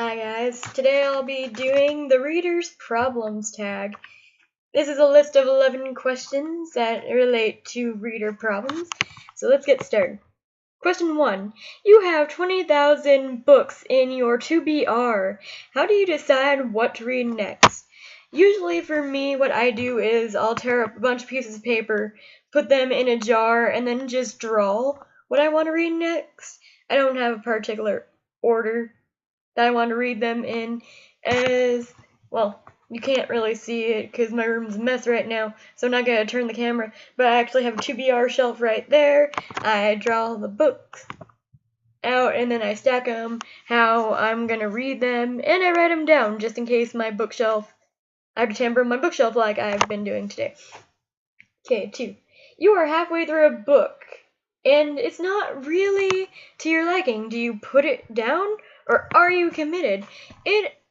Hi guys, today I'll be doing the Reader's Problems tag. This is a list of 11 questions that relate to reader problems, so let's get started. Question 1. You have 20,000 books in your TBR. How do you decide what to read next? Usually for me, what I do is I'll tear up a bunch of pieces of paper, put them in a jar, and then just draw what I want to read next. I don't have a particular order that I want to read them in, as well, you can't really see it because my room's a mess right now, so I'm not going to turn the camera, but I actually have a TBR shelf right there. I draw the books out and then I stack them how I'm going to read them, and I write them down just in case my bookshelf, I have to tamper my bookshelf like I've been doing today. Okay, 2. You are halfway through a book and it's not really to your liking. Do you put it down or are you committed?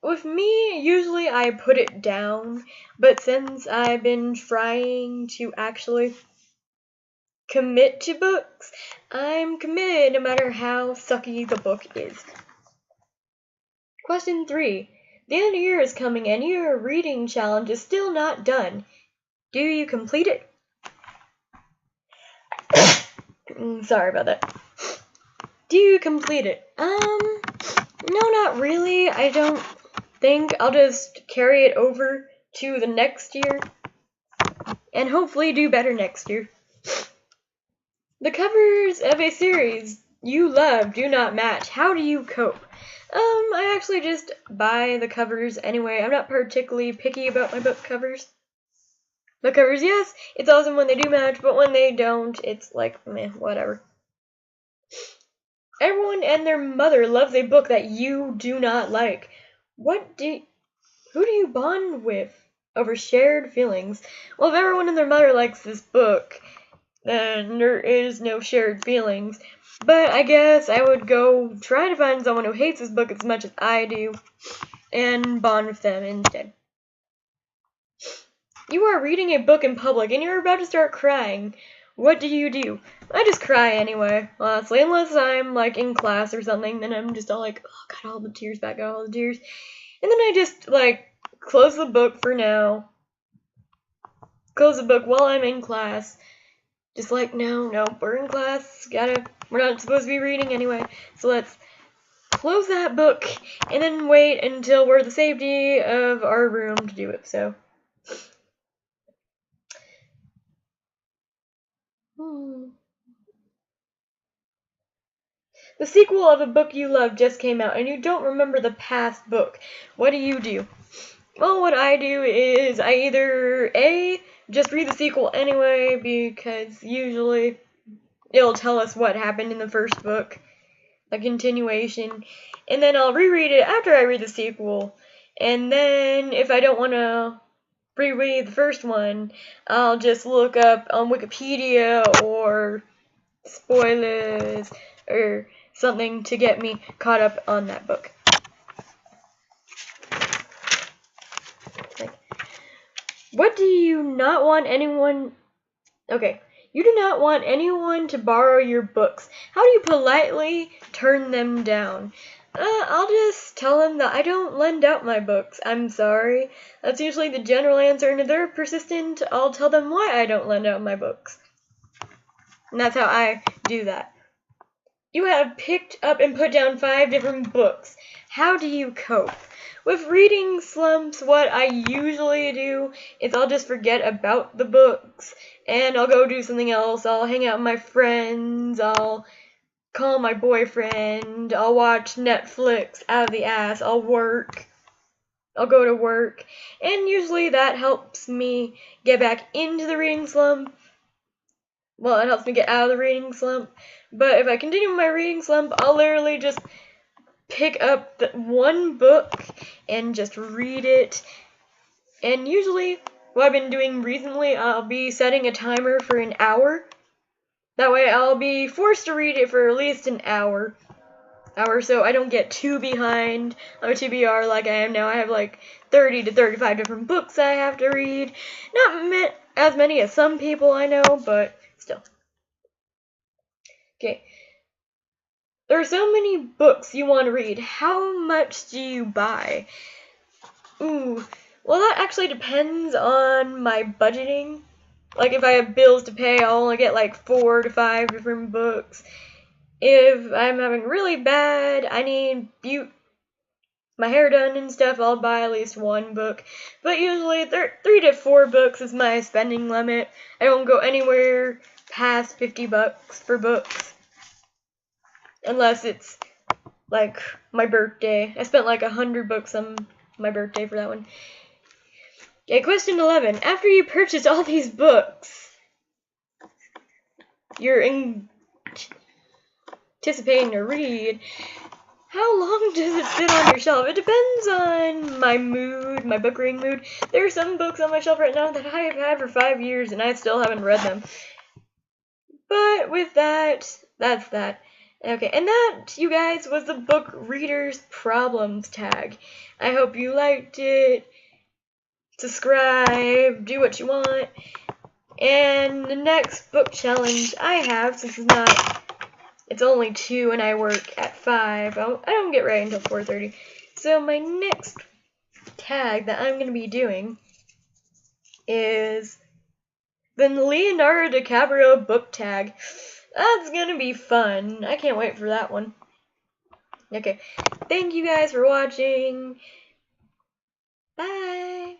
With me, usually I put it down, but since I've been trying to actually commit to books, I'm committed no matter how sucky the book is. Question 3. The end of the year is coming and your reading challenge is still not done. Do you complete it? Sorry about that. Do you complete it? No, not really. I don't think. I'll just carry it over to the next year and hopefully do better next year. The covers of a series you love do not match. How do you cope? I actually just buy the covers anyway. I'm not particularly picky about my book covers. The covers, yes, it's awesome when they do match, but when they don't, it's like, meh, whatever. Everyone and their mother loves a book that you do not like. Who do you bond with over shared feelings? Well, if everyone and their mother likes this book, then there is no shared feelings. But I guess I would go try to find someone who hates this book as much as I do and bond with them instead. You are reading a book in public and you're about to start crying. What do you do? I just cry anyway, honestly, unless I'm like in class or something, then I'm just all like, oh, got all the tears back, got all the tears. And then I just like close the book for now. Close the book while I'm in class. Just like, no, we're in class, we're not supposed to be reading anyway, so let's close that book and then wait until we're at the safety of our room to do it, so. The sequel of a book you love just came out and you don't remember the past book. What do you do? Well, what I do is I either A, just read the sequel anyway because usually it'll tell us what happened in the first book, a continuation, and then I'll reread it after I read the sequel, and then if I don't want to reread the first one, I'll just look up on Wikipedia or spoilers or something to get me caught up on that book. What do you not want anyone... Okay. You do not want anyone to borrow your books. How do you politely turn them down? I'll just tell them that I don't lend out my books. I'm sorry. That's usually the general answer, and if they're persistent, I'll tell them why I don't lend out my books. And that's how I do that. You have picked up and put down 5 different books. How do you cope? With reading slumps, what I usually do is I'll just forget about the books and I'll go do something else. I'll hang out with my friends, I'll call my boyfriend, I'll watch Netflix out of the ass, I'll go to work, and usually that helps me get back into the reading slump. Well, it helps me get out of the reading slump, but if I continue my reading slump, I'll literally just pick up one book and just read it. And usually, what I've been doing recently, I'll be setting a timer for an hour. That way I'll be forced to read it for at least an hour so I don't get too behind on a TBR like I am now. I have like 30 to 35 different books I have to read. Not as many as some people I know, but still. Okay. There are so many books you want to read. How much do you buy? Ooh, well, that actually depends on my budgeting. Like, if I have bills to pay, I'll only get like 4 to 5 different books. If I'm having really bad, I need my hair done and stuff, I'll buy at least 1 book. But usually 3 to 4 books is my spending limit. I don't go anywhere past $50 for books. Unless it's like my birthday. I spent like 100 books on my birthday for that one. Okay, question 11. After you purchase all these books, you're anticipating to read, how long does it sit on your shelf? It depends on my mood, my book reading mood. There are some books on my shelf right now that I have had for 5 years and I still haven't read them. But with that, that's that. Okay, and that, you guys, was the book readers problems tag. I hope you liked it. Subscribe, do what you want. And the next book challenge I have, since it's only 2 and I work at 5, I don't get ready until 4:30. So my next tag that I'm going to be doing is the Leonardo DiCaprio book tag. That's going to be fun. I can't wait for that one. Okay, thank you guys for watching. Bye!